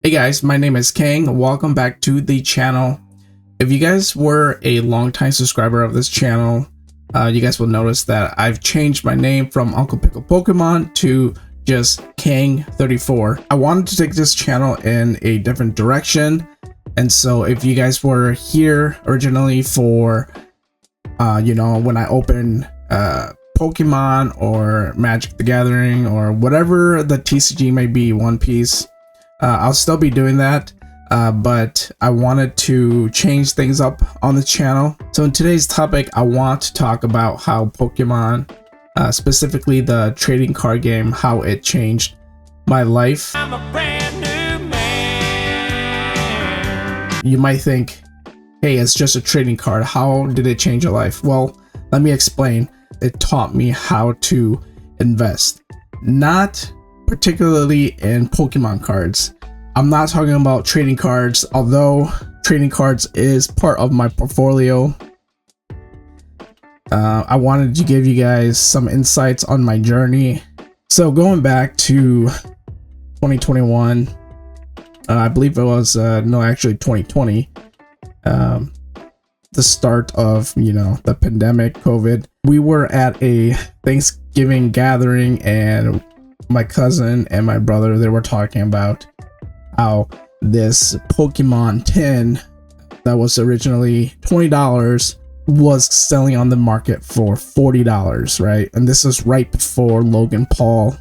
Hey guys, my name is Kang. Welcome back to the channel. If you guys were a longtime subscriber of this channel, you guys will notice that I've changed my name from Uncle Pickle Pokemon to just Kang34. I wanted to take this channel in a different direction, and so if you guys were here originally for when I opened Pokemon or Magic the Gathering or whatever the TCG may be, One Piece, I'll still be doing that, but I wanted to change things up on the channel. So in today's topic, I want to talk about how Pokemon, specifically the trading card game, how it changed my life. I'm a brand new man. You might think, hey, it's just a trading card. How did it change your life? Well, let me explain. It taught me how to invest. Not particularly in Pokemon cards. I'm not talking about trading cards, although trading cards is part of my portfolio. I wanted to give you guys some insights on my journey. So going back to 2021, I believe it was actually 2020, the start of the pandemic, COVID. We were at a Thanksgiving gathering, and my cousin and my brother, they were talking about how this Pokemon tin that was originally $20 was selling on the market for $40, right? And this is right before Logan Paul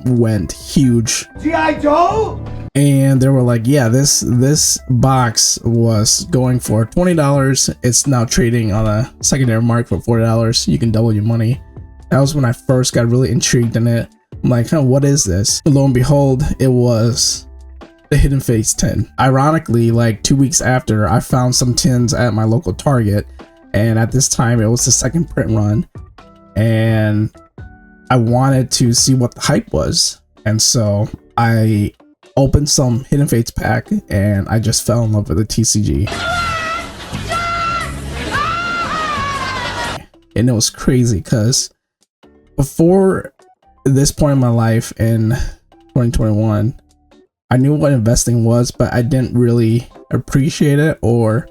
went huge. G.I. Joe? And they were like, yeah, this box was going for $20. It's now trading on a secondary market for $40. You can double your money. That was when I first got really intrigued in it. I'm like, what is this? Lo and behold, it was the Hidden Fates tin. Ironically, like 2 weeks after, I found some tins at my local Target, and at this time it was the second print run, and I wanted to see what the hype was, and so I opened some Hidden Fates pack, and I just fell in love with the TCG. And it was crazy because before this point in my life in 2021, I knew what investing was, but I didn't really appreciate it or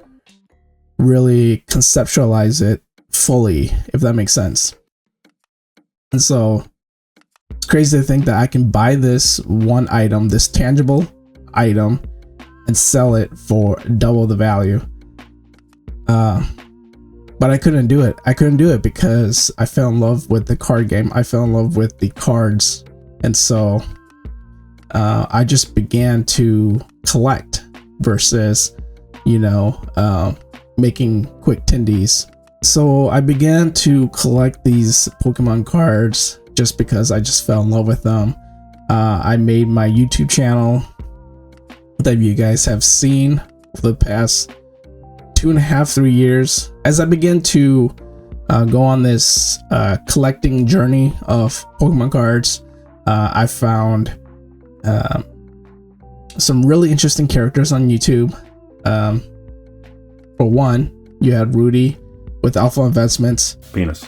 really conceptualize it fully, if that makes sense. And so it's crazy to think that I can buy this one item, this tangible item, and sell it for double the value. But I couldn't do it. I couldn't do it because I fell in love with the card game. I fell in love with the cards. And so I just began to collect versus, making quick tindies. So I began to collect these Pokemon cards just because I just fell in love with them. I made my YouTube channel that you guys have seen for the past 2.5-3 years. As I began to go on this collecting journey of Pokemon cards, I found some really interesting characters on YouTube. For one, you had Rudy with Alpha Investments. Penis.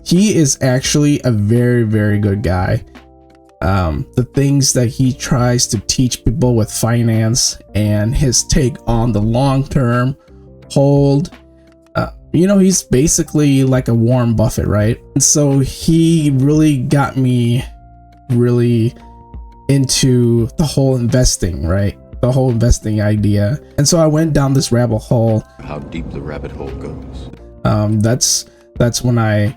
He is actually a very, very good guy. The things that he tries to teach people with finance and his take on the long-term hold, he's basically like a Warren Buffett, right? And so he really got me really into the whole investing, right? The whole investing idea. And so I went down this rabbit hole. How deep the rabbit hole goes. That's when I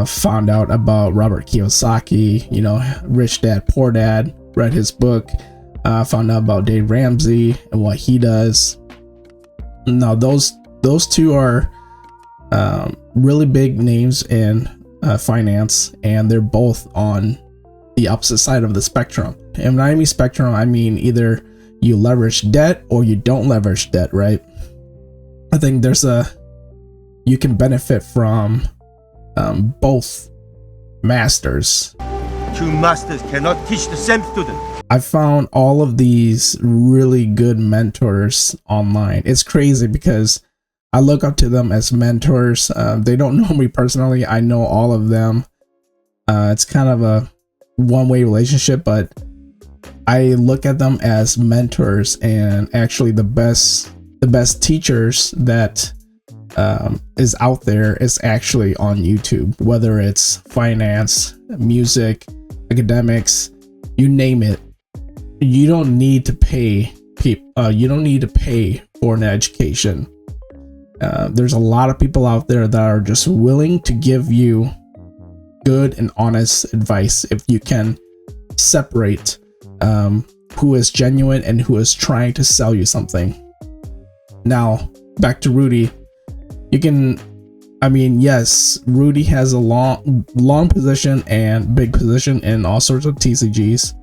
found out about Robert Kiyosaki, Rich Dad Poor Dad, read his book, found out about Dave Ramsey and what he does. Now those two are really big names in finance, and they're both on the opposite side of the spectrum. And when I mean spectrum, I mean either you leverage debt or you don't leverage debt, right? I think you can benefit from both masters. Two masters cannot teach the same student. I found all of these really good mentors online. It's crazy because I look up to them as mentors. They don't know me personally. I know all of them. It's kind of a one-way relationship, but I look at them as mentors, and actually the best teachers that is out there is actually on YouTube, whether it's finance, music, academics, you name it. You don't need to pay you don't need to pay for an education. There's a lot of people out there that are just willing to give you good and honest advice if you can separate who is genuine and who is trying to sell you something. Now, back to Rudy. Yes, Rudy has a long position and big position in all sorts of TCGs.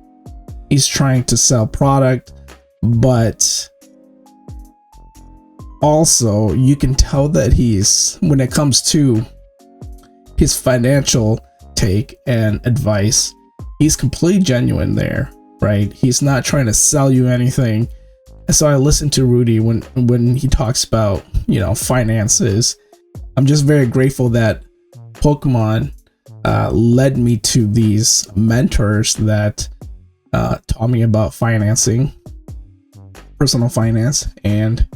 He's trying to sell product, but also you can tell that when it comes to his financial take and advice, he's completely genuine there, right? He's not trying to sell you anything. And so I listen to Rudy when he talks about, finances. I'm just very grateful that Pokemon led me to these mentors that taught me about financing, personal finance. And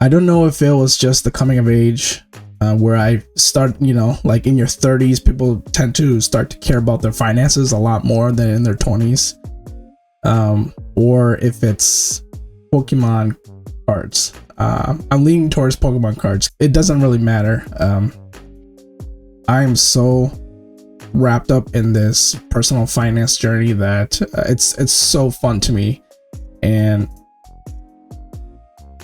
I don't know if it was just the coming of age where I start, like in your 30s, people tend to start to care about their finances a lot more than in their 20s. Or if it's Pokemon cards. I'm leaning towards Pokemon cards. It doesn't really matter. I'm so wrapped up in this personal finance journey that it's so fun to me. And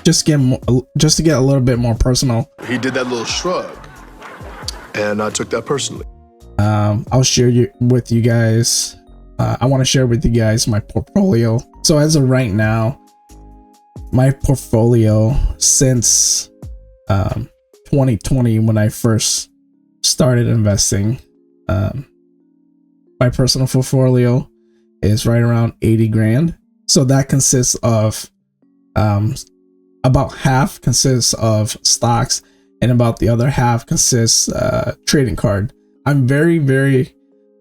just to get a little bit more personal, he did that little shrug, and I took that personally. I'll share with you guys. I want to share with you guys my portfolio. So as of right now, my portfolio since 2020, when I first started investing, my personal portfolio is right around 80 grand. So that consists of about half consists of stocks, and about the other half consists trading card. I'm very, very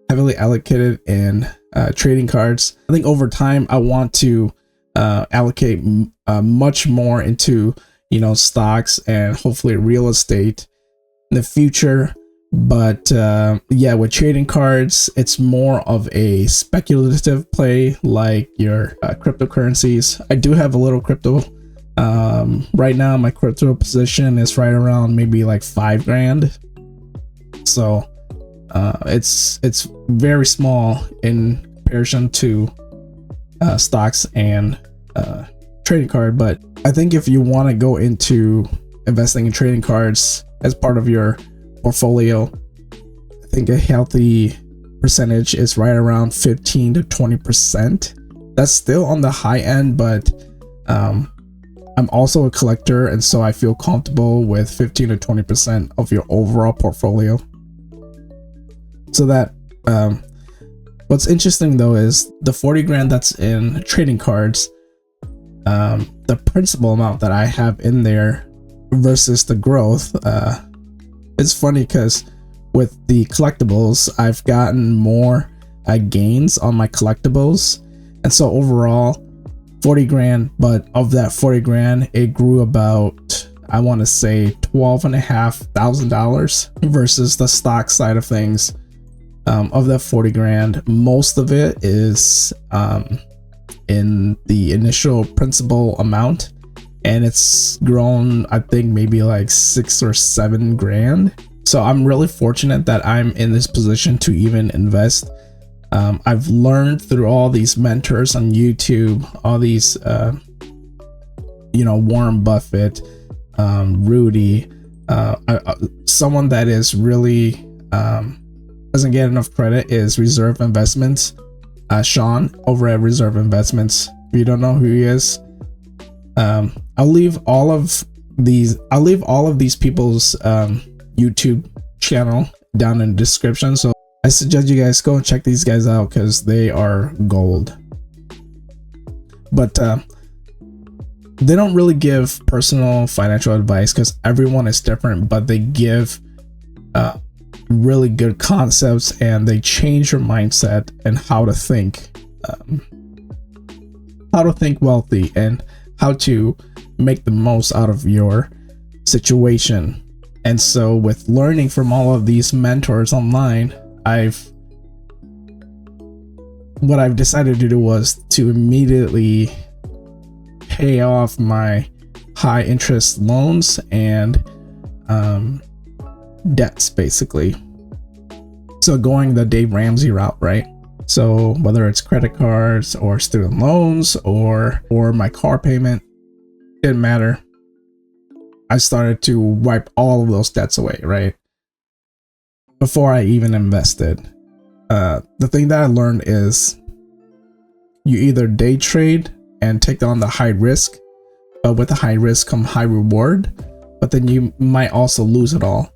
heavily allocated in trading cards. I think over time I want to allocate much more into stocks and hopefully real estate in the future. But with trading cards, it's more of a speculative play, like your cryptocurrencies. I do have a little crypto. Right now my crypto position is right around maybe like 5 grand. So it's very small in comparison to stocks and trading card. But I think if you want to go into investing in trading cards as part of your portfolio, I think a healthy percentage is right around 15 to 20%. That's still on the high end, but I'm also a collector, and so I feel comfortable with 15 to 20% of your overall portfolio. So that what's interesting though is the 40 grand that's in trading cards, the principal amount that I have in there versus the growth. It's funny because with the collectibles, I've gotten more gains on my collectibles, and so overall 40 grand, but of that 40 grand, it grew about, I want to say $12,500 versus the stock side of things. Of that 40 grand, most of it is in the initial principal amount, and it's grown, I think maybe like 6 or 7 grand. So I'm really fortunate that I'm in this position to even invest. I've learned through all these mentors on YouTube, all these Warren Buffett, Rudy, someone that is really doesn't get enough credit is Reserve Investments. Sean over at Reserve Investments. If you don't know who he is, I'll leave all of these people's YouTube channel down in the description. So I suggest you guys go and check these guys out because they are gold. But they don't really give personal financial advice because everyone is different, but they give really good concepts, and they change your mindset and how to think. how to think wealthy and how to make the most out of your situation. And so with learning from all of these mentors online, what I've decided to do was to immediately pay off my high interest loans and debts, basically. So going the Dave Ramsey route, right? So whether it's credit cards or student loans or my car payment, didn't matter. I started to wipe all of those debts away, right? Before I even invested. The thing that I learned is you either day trade and take on the high risk, but with the high risk come high reward, but then you might also lose it all.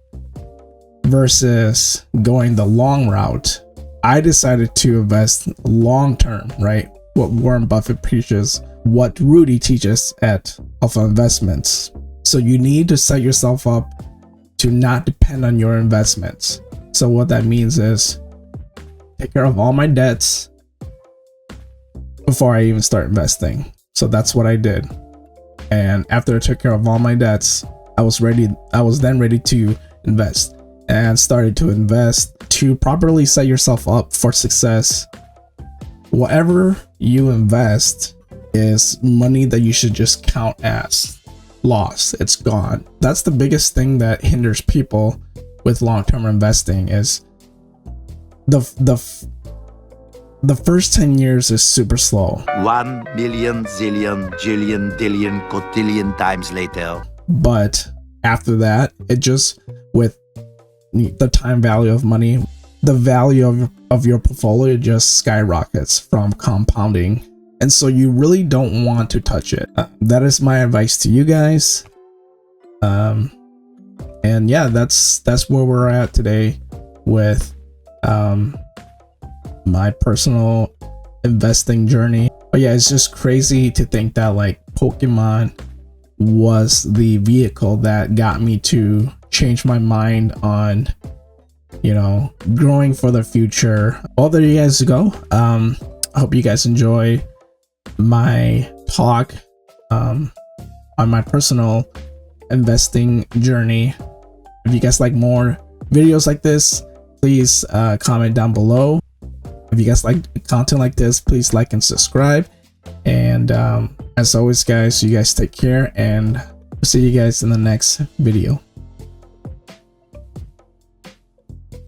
Versus going the long route, I decided to invest long term, right? What Warren Buffett preaches, what Rudy teaches at Alpha Investments. So you need to set yourself up to not depend on your investments. So what that means is take care of all my debts before I even start investing. So that's what I did. And after I took care of all my debts, I was then ready to invest and started to invest to properly set yourself up for success. Whatever you invest is money that you should just count as loss. It's gone. That's the biggest thing that hinders people with long-term investing is the first 10 years is super slow. 1 million, zillion, jillion, dillion, cotillion times later. But after that, it just, with the time value of money, the value of your portfolio just skyrockets from compounding. And so you really don't want to touch it. That is my advice to you guys. And yeah, that's where we're at today with my personal investing journey. But yeah, it's just crazy to think that like Pokemon was the vehicle that got me to change my mind on, you know, growing for the future. Well, there you guys go. I hope you guys enjoy my talk on my personal investing journey. If you guys like more videos like this, please comment down below. If you guys like content like this, please like and subscribe. And as always, guys, you guys take care, and see you guys in the next video.